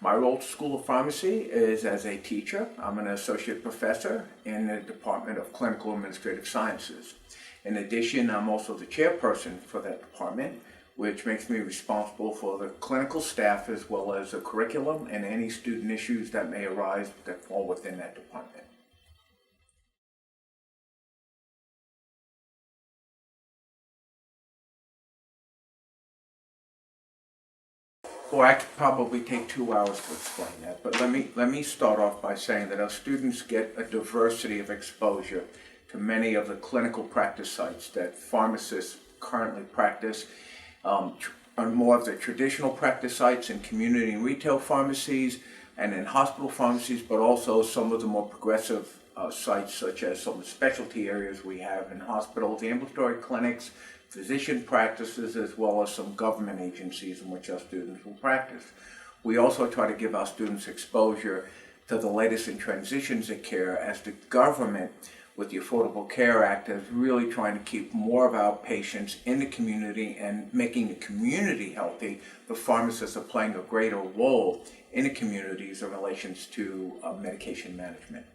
My role at the School of Pharmacy is as a teacher. I'm an associate professor in the Department of Clinical Administrative Sciences. In addition, I'm also the chairperson for that department, which makes me responsible for the clinical staff as well as the curriculum and any student issues that may arise that fall within that department. Well, I could probably take 2 hours to explain that, but let me start off by saying that our students get a diversity of exposure to many of the clinical practice sites that pharmacists currently practice, on more of the traditional practice sites in community and retail pharmacies and in hospital pharmacies, but also some of the more progressive sites, such as some of the specialty areas we have in hospitals, ambulatory clinics, physician practices, as well as some government agencies in which our students will practice. We also try to give our students exposure to the latest in transitions of care, as the government, with the Affordable Care Act, is really trying to keep more of our patients in the community and making the community healthy. The pharmacists are playing a greater role in the communities in relation to medication management.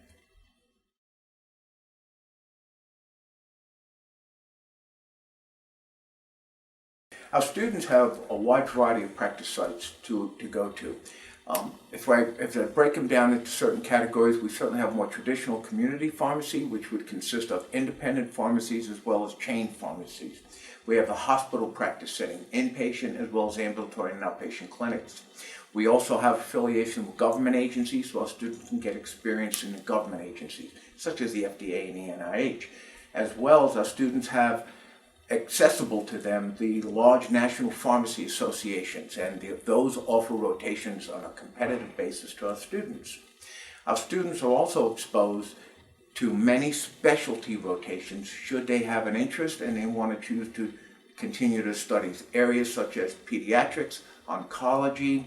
Our students have a wide variety of practice sites to go to. If I break them down into certain categories, we certainly have more traditional community pharmacy, which would consist of independent pharmacies as well as chain pharmacies. We have the hospital practice setting, inpatient as well as ambulatory and outpatient clinics. We also have affiliation with government agencies, so our students can get experience in the government agencies, such as the FDA and the NIH, as well as our students have accessible to them the large national pharmacy associations, and those offer rotations on a competitive basis to our students. Our students are also exposed to many specialty rotations should they have an interest and they want to choose to continue their studies. Areas such as pediatrics, oncology,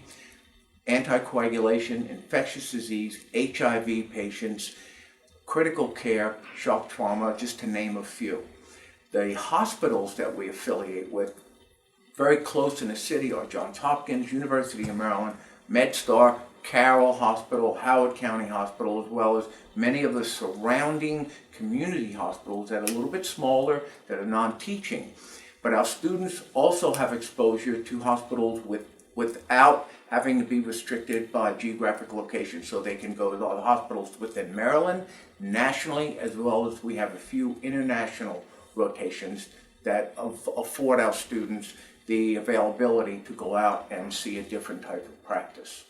anticoagulation, infectious disease, HIV patients, critical care, shock trauma, just to name a few. The hospitals that we affiliate with very close in the city are Johns Hopkins, University of Maryland, MedStar, Carroll Hospital, Howard County Hospital, as well as many of the surrounding community hospitals that are a little bit smaller, that are non-teaching. But our students also have exposure to hospitals without having to be restricted by geographic location, so they can go to other hospitals within Maryland, nationally, as well as we have a few international rotations that afford our students the availability to go out and see a different type of practice.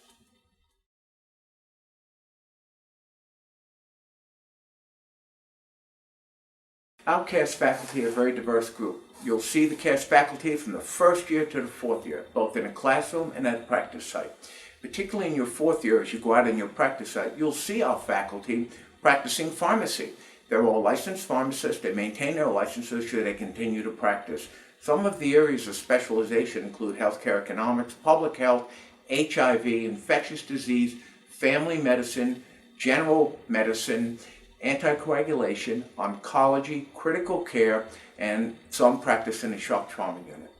Our CAS faculty are a very diverse group. You'll see the CAS faculty from the first year to the fourth year, both in a classroom and at a practice site. Particularly in your fourth year, as you go out in your practice site, you'll see our faculty practicing pharmacy. They're all licensed pharmacists. They maintain their licenses so they continue to practice. Some of the areas of specialization include healthcare economics, public health, HIV, infectious disease, family medicine, general medicine, anticoagulation, oncology, critical care, and some practice in the shock trauma unit.